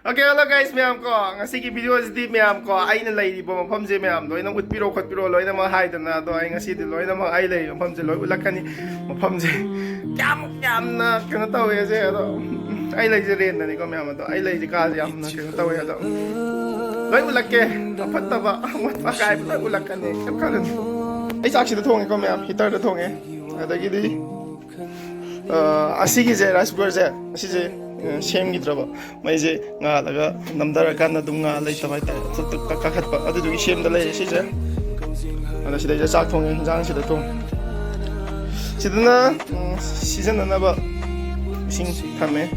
Okay, hello guys, ma'am ko. Ngasi ki video di ma'am ko ay na lay di po mapam je ma'am do inang utpiro khotpiro loi na ma hai na do ay ngasi di loi na ma ai lay mapam je loi ulakani mapam je yam na kana taw ye je do ai lay je ren na ni ko ma'am do ai lay je ka yam na kana taw ye do loi ulakke apatta ba wat pa kai pa ulakani kam kalan ai sak si da thong ko ma'am hitar da thong e adagi di asigi je rice cooker je asi je ꯁꯦꯝꯈꯤꯗ꯭ꯔꯕ ꯃꯩꯁꯦ ꯉꯥꯜꯂꯒ ꯅꯝꯊꯔꯀꯥꯟꯗ ꯑꯗꯨꯝ ꯉꯥꯜ ꯂꯩꯇꯕ ꯍꯥꯏꯇꯥꯔꯦ ꯀꯥꯈꯠꯄ ꯑꯗꯨꯗꯨꯒꯤ ꯁꯦꯝꯗ ꯂꯩꯔꯦ ꯁꯤꯁꯦ ꯑꯗ ꯁꯤꯗꯩꯁꯦ ꯆꯥꯛ ꯊꯣꯡꯉꯦ ꯏꯟꯖꯥꯡ ꯁꯤꯗ ꯊꯣꯡ ꯁꯤꯗꯅ ꯁꯤꯖꯤꯟꯅꯅꯕ ꯏꯁꯤꯡ ꯊꯝꯃꯦ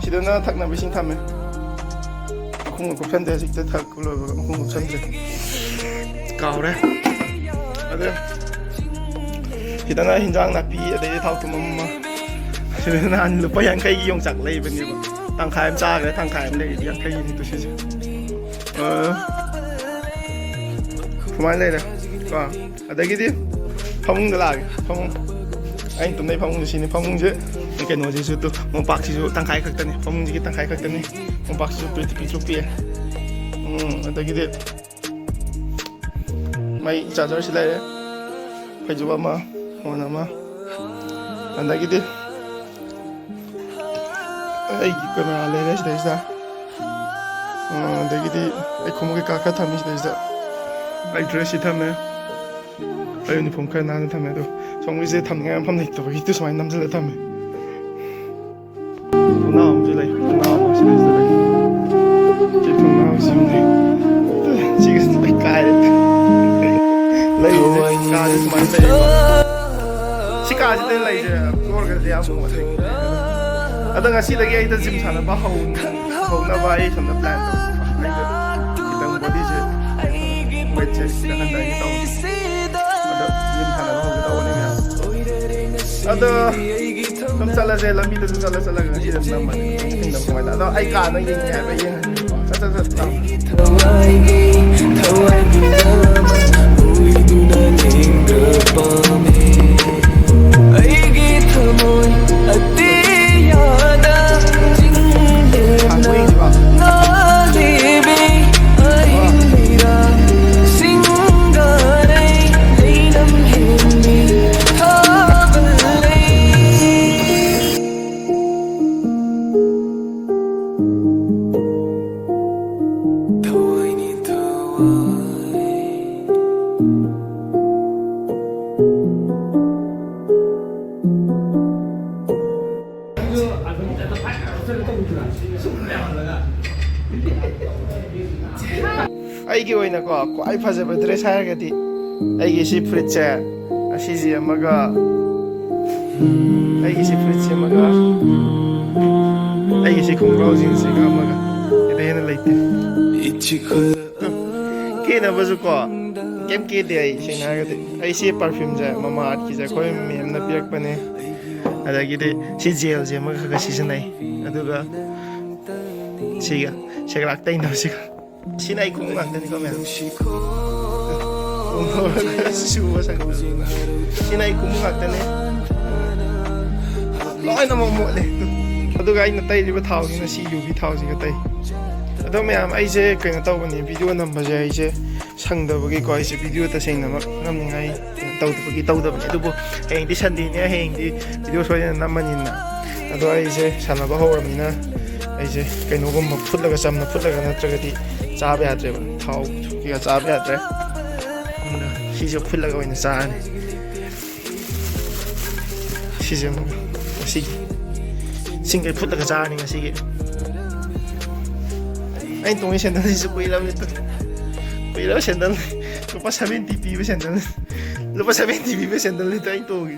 ꯁꯤꯗꯅ ꯊꯛꯅꯕ ꯏꯁꯤꯡ ꯊꯝꯃꯦ ꯃꯈꯨꯝꯒ ꯀꯨꯞꯁꯟꯗꯦ ꯍꯧꯖꯤꯛꯇ ꯊꯛꯄ ꯂꯣꯏꯕꯒ ꯃꯈꯨꯝ ꯀꯨꯞꯁꯟꯗ꯭ꯔꯦ ꯀꯥꯎꯔꯦ ꯑꯗ ꯁꯤꯗꯅ ꯍꯤꯟꯖꯥꯡ ꯅꯥꯄꯤ ꯑꯗꯩꯗꯤ ꯊꯥꯎ ꯊꯨꯝ ꯑꯃ ꯅꯍꯥꯟ ꯂꯨꯄꯥ 50ꯒꯤ ꯌꯣꯡꯆꯥꯛ ꯂꯩꯕꯅꯦꯕ ꯇꯪꯈꯥꯏ ꯑꯃ ꯆꯥꯈ꯭ꯔꯦ ꯇꯪꯈꯥꯏ ꯑꯃ ꯂꯩꯔꯤꯗꯤ 50ꯒꯤꯅꯤ ꯇꯨꯁꯤꯁꯦ ꯁꯨꯃꯥꯏꯅ ꯂꯩꯔꯦ ꯀꯣ ꯑꯗꯒꯤꯗꯤ ꯐꯃꯨꯡꯗ ꯂꯥꯛꯑꯒꯦ ꯐꯃꯨꯡ ꯑꯩꯅ ꯇꯨꯝꯅꯩ ꯐꯃꯨꯡꯁꯦ ꯁꯤꯅꯤ ꯐꯃꯨꯡꯁꯦ ꯀꯩꯅꯣꯁꯤꯁꯨ ꯃꯣꯝꯄꯥꯛꯁꯤꯁꯨ ꯇꯪꯈꯥꯏ ꯈꯛꯇꯅꯤ ꯐꯃꯨꯡꯁꯤꯒꯤ ꯇꯪꯈꯥꯏ ꯈꯛꯇꯅꯤ ꯃꯣꯝꯄꯥꯛꯁꯤꯁꯨ ꯄꯤꯛꯇ꯭ꯔꯨ ꯄꯤꯛꯑꯦ ꯑꯗꯒꯤꯗꯤ ꯃꯩ ꯆꯥꯔꯖꯔꯁꯤ ꯂꯩꯔꯦ ꯐꯩꯖꯨꯞ ꯑꯃ ꯐꯣꯟ ꯑꯃ ꯑꯗꯒꯤꯗꯤ ꯑꯩꯒꯤ ꯀꯦꯃꯦꯔꯥ ꯂꯩꯔꯦ ꯁꯤꯗꯩꯁꯤꯗ ꯑꯗꯒꯤꯗꯤ ꯑꯩ ꯈꯣꯡꯎꯞ ꯀꯩꯀꯥ ꯈꯔ ꯊꯝꯃꯤ ꯁꯤꯗꯩꯁꯤꯗ ꯑꯩ ꯗ꯭ꯔꯦꯁꯁꯤ ꯊꯝꯃꯦ ꯑꯩ ꯌꯨꯅꯤꯐꯣꯔꯝ ꯈꯔ ꯅꯥꯟꯅ ꯊꯝꯃꯦ ꯑꯗꯣ ꯁꯣꯝꯒꯤꯁꯦ ꯊꯝꯅꯤꯡꯉꯥꯏ ꯃꯐꯝ ꯂꯩꯇꯕꯒꯤ ꯁꯨꯃꯥꯏꯅ ꯅꯝꯁꯤꯜꯂ ꯊꯝꯃꯦ ꯊꯣꯡꯅꯥꯎ ꯑꯃꯁꯨ ꯂꯩ ꯊꯣꯡꯅꯥꯎ ꯑꯃ ꯁꯤꯗꯩꯁꯤꯗ ꯂꯩ ꯁꯤ ꯊꯣꯡꯅꯥꯎꯁꯤꯃꯗꯤ ꯁꯤꯒꯤꯁꯤ ꯂꯣꯏ ꯀꯥꯏꯔꯦ ꯂꯩꯁꯦ ꯀꯥꯁꯦ ꯁꯨꯃꯥꯏꯅ ꯂꯩꯌꯦꯀꯣ ꯁꯤ ꯀꯥꯁꯤꯗ ꯂꯩꯁꯦ ꯐ꯭ꯂꯣꯔꯒꯁꯦ ꯌꯥꯝ ꯃꯣꯠꯂꯦ ꯑꯗꯣ ꯉꯁꯤꯗꯒꯤ ꯑꯩꯗ ꯖꯤꯝ ꯁꯥꯟꯅꯕ ꯍꯧꯅꯕ ꯑꯩ ꯁꯣꯝꯗ ꯄ꯭ꯂꯥꯟ ꯇꯧ ꯑꯩꯗ ꯈꯤꯇꯪ ꯕꯣꯗꯤꯁꯦ ꯋꯦꯠꯁꯦ ꯈꯤꯇꯪ ꯍꯟꯊꯒꯦ ꯇꯧꯕ ꯑꯗꯣ ꯖꯤꯝ ꯁꯥꯟꯅꯕ ꯍꯧꯒꯦ ꯇꯧꯕꯅꯤ ꯃꯌꯥꯝ ꯑꯗꯣ ꯑꯗꯨꯝ ꯆꯠꯂꯁꯦ ꯂꯝꯕꯤꯗꯁꯨ ꯆꯠꯂꯒ ꯉꯁꯤꯗ ꯅꯝꯃꯅꯤ ꯊꯦꯡꯅꯕ ꯀꯃꯥꯏꯅ ꯑꯗꯣ ꯑꯩ ꯀꯥꯅ ꯌꯦꯡꯉꯦ ꯍꯥꯏꯕ ꯌꯦꯡꯍꯟꯒꯦꯀꯣ ꯆꯠ ꯂꯥꯛꯑꯣ ꯑꯩꯒꯤ ꯑꯣꯏꯅꯀꯣ ꯈ꯭ꯋꯥꯏ ꯐꯖꯕ ꯗ꯭ꯔꯦꯁ ꯍꯥꯏꯔꯒꯗꯤ ꯑꯩꯒꯤ ꯁꯤ ꯐꯨꯔꯤꯠꯁꯦ ꯑꯁꯤꯁꯤ ꯑꯃꯒ ꯑꯩꯒꯤ ꯁꯤ ꯐꯨꯔꯤꯠꯁꯦ ꯑꯃꯒ ꯑꯩꯒꯤ ꯁꯤ ꯈꯣꯡꯒ꯭ꯔꯥꯎꯁꯤꯡꯁꯤꯒ ꯑꯃꯒ ꯁꯤꯗ ꯍꯦꯟꯅ ꯂꯩꯇꯦ ꯀꯦꯅꯕꯁꯨ ꯀꯣ ꯀꯩꯝ ꯀꯦꯗꯦ ꯑꯩ ꯁꯦꯡꯅ ꯍꯥꯏꯔꯒꯗꯤ ꯑꯩ ꯁꯤ ꯄꯔꯐ꯭ꯌꯨꯝꯁꯦ ꯃꯃꯥ ꯑꯥꯔꯠꯀꯤꯁꯦ ꯑꯩꯈꯣꯏ ꯃꯦꯝꯅ ꯄꯤꯔꯛꯄꯅꯦ ꯑꯗꯒꯤꯗꯤ ꯁꯤ ꯖꯦꯜꯁꯦ ꯑꯃꯒ ꯈꯔ ꯁꯤꯖꯤꯟꯅꯩ ꯑꯗꯨꯒ ꯁꯤꯒ ꯁꯦꯒ꯭ꯔꯥꯛ ꯇꯩꯅꯕꯁꯤꯒ sini ay kung nandun ko meron suwa sa ganda sini ay kung nandun laki namang muli aduga ay natay di ba tawag na si UV tawag siya tay ado mayam ay siya kaya nga tawag ni video namba siya ay siya sangdabagi ko ay siya video tasing naman namin ay tawdabagi ito po ay hindi sandi niya ay hindi video so yan naman yun na ado ay siya sana ba ho na ay siya kaya nung maputlaga sam na putlaga na tragedi चाबे यात्रे थाव किया चाबे यात्रे 시저 풀라고 있는 짠 시저 시 싱글 풀다가 짜는 거 시기 아니 동이 샌들 시저 보이라면 또 보이라면 샌들 루파 70 TV 샌들 루파 70 TV 샌들 또 아니 또